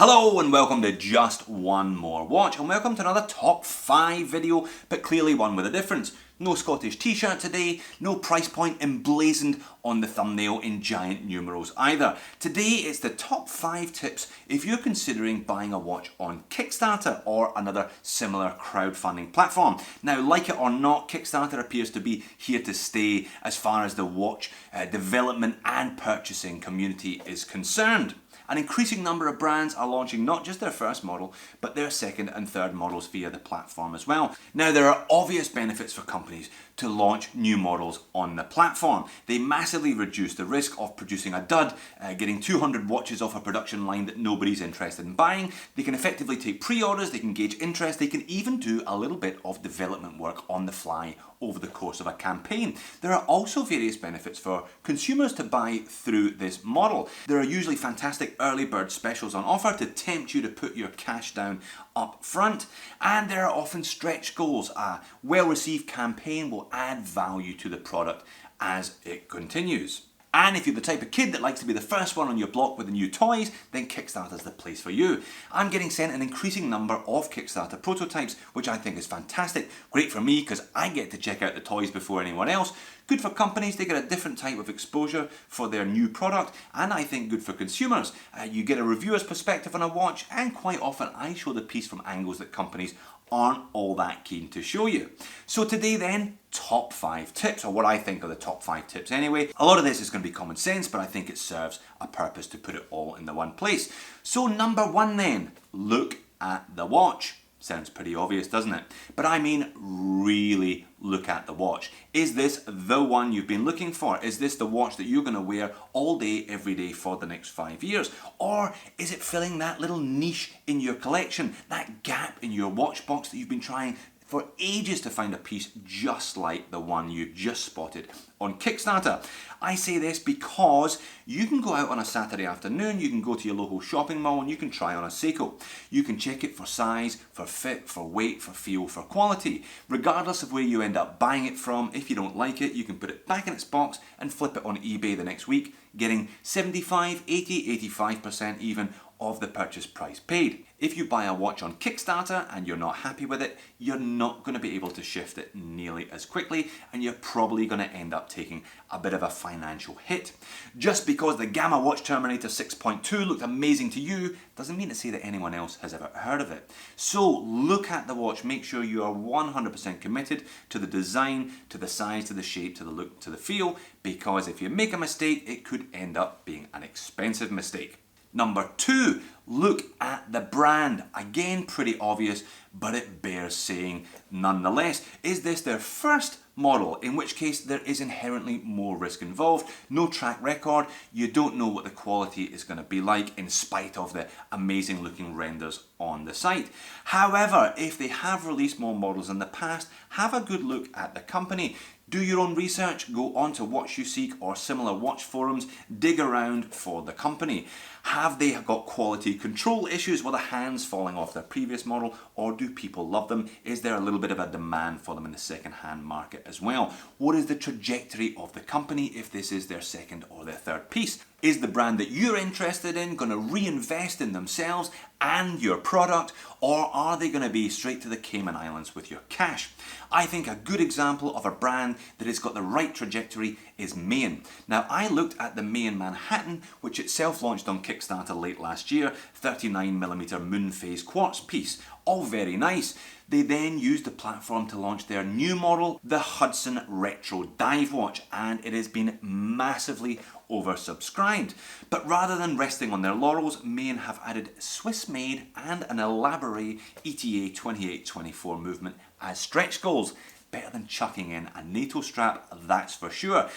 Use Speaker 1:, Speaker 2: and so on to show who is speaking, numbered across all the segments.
Speaker 1: Hello and welcome to Just One More Watch, and welcome to another top 5 video, but clearly one with a difference. No Scottish t-shirt today, no price point emblazoned on the thumbnail in giant numerals either. Today it's the top 5 tips if you're considering buying a watch on Kickstarter or another similar crowdfunding platform. Now, like it or not, Kickstarter appears to be here to stay as far as the watch development and purchasing community is concerned. An increasing number of brands are launching not just their first model, but their second and third models via the platform as well. Now, there are obvious benefits for companies to launch new models on the platform. They massively reduce the risk of producing a dud, getting 200 watches off a production line that nobody's interested in buying. They can effectively take pre-orders, they can gauge interest, they can even do a little bit of development work on the fly over the course of a campaign. There are also various benefits for consumers to buy through this model. There are usually fantastic early bird specials on offer to tempt you to put your cash down up front, and there are often stretch goals. A well-received campaign will add value to the product as it continues. And if you're the type of kid that likes to be the first one on your block with the new toys, then Kickstarter's the place for you. I'm getting sent an increasing number of Kickstarter prototypes, which I think is fantastic. Great for me because I get to check out the toys before anyone else. Good for companies, they get a different type of exposure for their new product, and I think good for consumers. You get a reviewer's perspective on a watch, and quite often I show the piece from angles that companies aren't all that keen to show you. So today then, top 5 tips, or what I think are the top 5 tips anyway. A lot of this is going to be common sense, but I think it serves a purpose to put it all in the one place. So number 1 then, look at the watch. Sounds pretty obvious, doesn't it? But I mean really look at the watch. Is this the one you've been looking for? Is this the watch that you're going to wear all day, every day for the next 5 years? Or is it filling that little niche in your collection, that gap in your watch box that you've been trying for ages to find a piece just like the one you've just spotted on Kickstarter? I say this because you can go out on a Saturday afternoon, you can go to your local shopping mall and you can try on a Seiko. You can check it for size, for fit, for weight, for feel, for quality. Regardless of where you end up buying it from, if you don't like it, you can put it back in its box and flip it on eBay the next week, getting 75, 80, 85% even of the purchase price paid. If you buy a watch on Kickstarter and you're not happy with it, you're not going to be able to shift it nearly as quickly, and you're probably going to end up taking a bit of a financial hit. Just because the Gamma Watch Terminator 6.2 looked amazing to you doesn't mean to say that anyone else has ever heard of it. So look at the watch, make sure you are 100% committed to the design, to the size, to the shape, to the look, to the feel, because if you make a mistake, it could end up being an expensive mistake. Number 2, look at the brand. Again, pretty obvious, but it bears saying nonetheless. Is this their first model? In which case there is inherently more risk involved. No track record. You don't know what the quality is going to be like in spite of the amazing looking renders on the site. However, if they have released more models in the past, have a good look at the company. Do your own research, go on to Watch You Seek or similar watch forums, dig around for the company. Have they got quality control issues with the hands falling off their previous model, or do people love them? Is there a little bit of a demand for them in the second-hand market as well? What is the trajectory of the company if this is their second or their third piece? Is the brand that you're interested in going to reinvest in themselves and your product, or are they going to be straight to the Cayman Islands with your cash? I think a good example of a brand that has got the right trajectory is Mayan. Now, I looked at the Mayan Manhattan, which itself launched on Kickstarter late last year, 39mm moon phase quartz piece. All very nice. They then used the platform to launch their new model, the Hudson Retro Dive Watch, and it has been massively oversubscribed. But rather than resting on their laurels, Mayan have added Swiss-made and an elaborate ETA 2824 movement as stretch goals. Better than chucking in a NATO strap, that's for sure.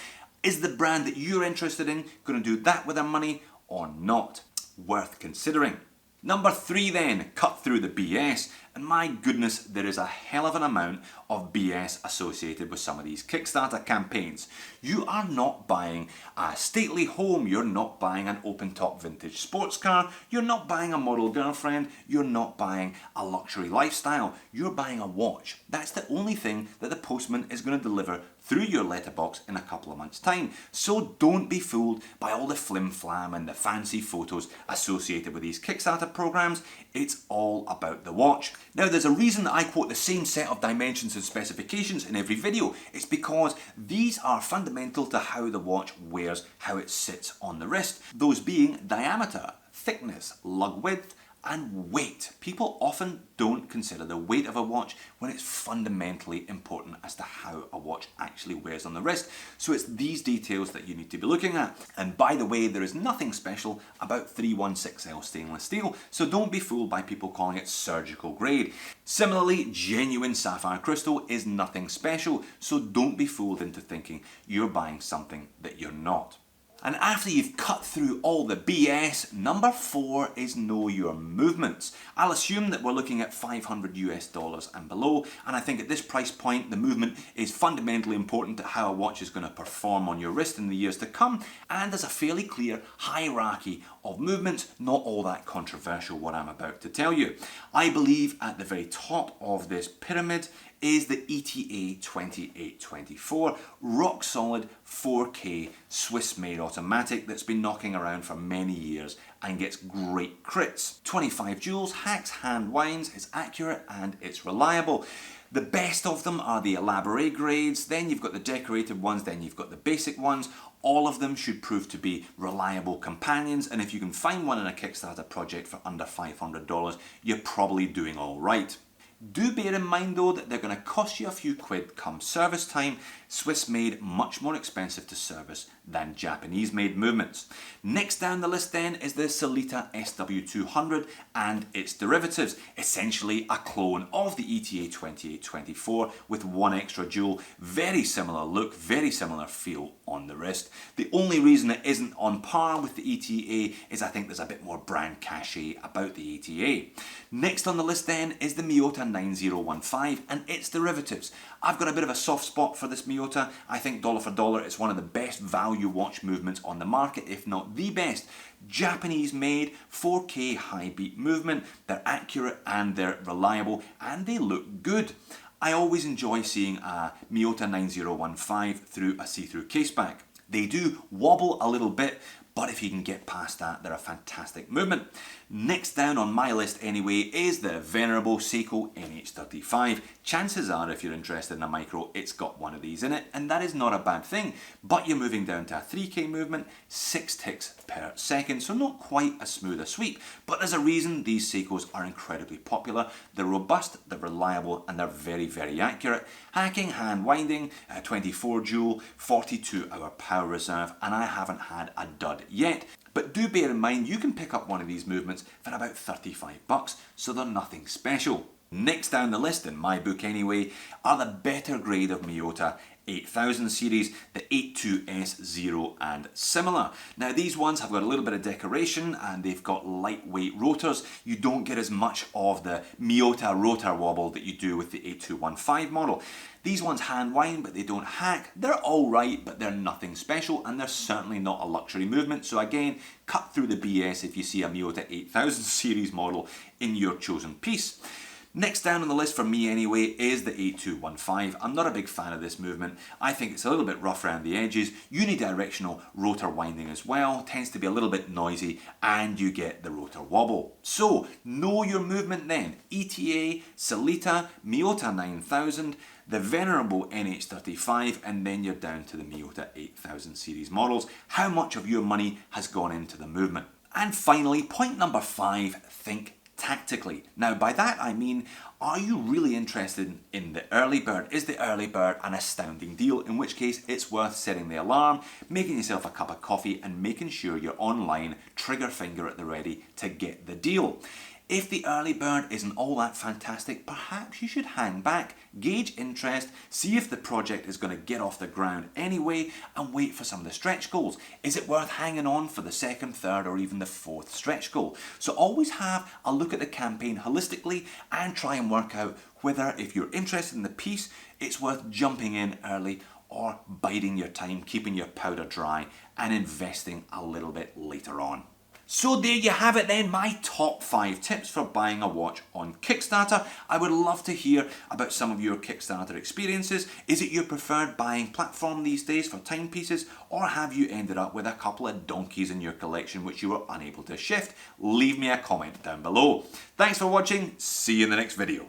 Speaker 1: Is the brand that you're interested in going to do that with their money or not? Worth considering. Number 3 then, cut through the BS. And my goodness, there is a hell of an amount of BS associated with some of these Kickstarter campaigns. You are not buying a stately home, you're not buying an open-top vintage sports car, you're not buying a model girlfriend, you're not buying a luxury lifestyle, you're buying a watch. That's the only thing that the postman is going to deliver through your letterbox in a couple of months' time. So don't be fooled by all the flim-flam and the fancy photos associated with these Kickstarter programs. It's all about the watch. Now, there's a reason that I quote the same set of dimensions and specifications in every video. It's because these are fundamental to how the watch wears, how it sits on the wrist. Those being diameter, thickness, lug width, and weight. People often don't consider the weight of a watch when it's fundamentally important as to how a watch actually wears on the wrist. So it's these details that you need to be looking at. And by the way, there is nothing special about 316L stainless steel, so don't be fooled by people calling it surgical grade. Similarly, genuine sapphire crystal is nothing special, so don't be fooled into thinking you're buying something that you're not. And after you've cut through all the BS, number 4 is know your movements. I'll assume that we're looking at $500 and below, and I think at this price point the movement is fundamentally important to how a watch is going to perform on your wrist in the years to come, and there's a fairly clear hierarchy of movements, not all that controversial what I'm about to tell you. I believe at the very top of this pyramid is the ETA 2824, rock solid 4K Swiss made automatic that's been knocking around for many years and gets great crits. 25 joules, hacks hand winds, it's accurate and it's reliable. The best of them are the elaborate grades, then you've got the decorated ones, then you've got the basic ones. All of them should prove to be reliable companions, and if you can find one in a Kickstarter project for under $500, you're probably doing all right. Do bear in mind though that they're going to cost you a few quid come service time. Swiss made, much more expensive to service than Japanese made movements. Next down the list then is the Sellita SW200 and its derivatives, essentially a clone of the ETA 2824 with one extra jewel, very similar look, very similar feel on the wrist. The only reason it isn't on par with the ETA is I think there's a bit more brand cachet about the ETA. Next on the list then is the Miyota 9015 and its derivatives. I've got a bit of a soft spot for this Miyota. I think dollar for dollar it's one of the best value watch movements on the market, if not the best. Japanese made, 4K high beat movement, they're accurate and they're reliable and they look good. I always enjoy seeing a Miyota 9015 through a see-through caseback. They do wobble a little bit, but if you can get past that, they're a fantastic movement. Next down on my list anyway is the venerable Seiko NH35. Chances are if you're interested in a micro, it's got one of these in it, and that is not a bad thing. But you're moving down to a 3K movement, 6 ticks per second, so not quite as smooth a sweep. But there's a reason these Seikos are incredibly popular. They're robust, they're reliable, and they're very, very accurate. Hacking, hand winding, 24 joule, 42 hour power reserve, and I haven't had a dud yet. But do bear in mind you can pick up one of these movements for about $35, so they're nothing special. Next down the list, in my book anyway, are the better grade of Miyota 8000 series, the 82S0 and similar. Now these ones have got a little bit of decoration and they've got lightweight rotors. You don't get as much of the Miyota rotor wobble that you do with the 8215 model. These ones hand wind but they don't hack. They're alright but they're nothing special and they're certainly not a luxury movement. So again, cut through the BS if you see a Miyota 8000 series model in your chosen piece. Next down on the list for me anyway is the 8215. I'm not a big fan of this movement. I think it's a little bit rough around the edges, unidirectional rotor winding as well, tends to be a little bit noisy, and you get the rotor wobble. So, know your movement then. ETA, Sellita, Miyota 9000, the venerable NH35, and then you're down to the Miyota 8000 series models. How much of your money has gone into the movement? And finally, point number 5, think tactically. Now by that I mean, are you really interested in the early bird? Is the early bird an astounding deal? In which case it's worth setting the alarm, making yourself a cup of coffee and making sure you're online, trigger finger at the ready to get the deal. If the early bird isn't all that fantastic, perhaps you should hang back, gauge interest, see if the project is going to get off the ground anyway, and wait for some of the stretch goals. Is it worth hanging on for the second, third, or even the fourth stretch goal? So always have a look at the campaign holistically and try and work out whether, if you're interested in the piece, it's worth jumping in early or biding your time, keeping your powder dry and investing a little bit later on. So there you have it then, my top 5 tips for buying a watch on Kickstarter. I would love to hear about some of your Kickstarter experiences. Is it your preferred buying platform these days for timepieces, or have you ended up with a couple of donkeys in your collection which you were unable to shift? Leave me a comment down below. Thanks for watching, see you in the next video.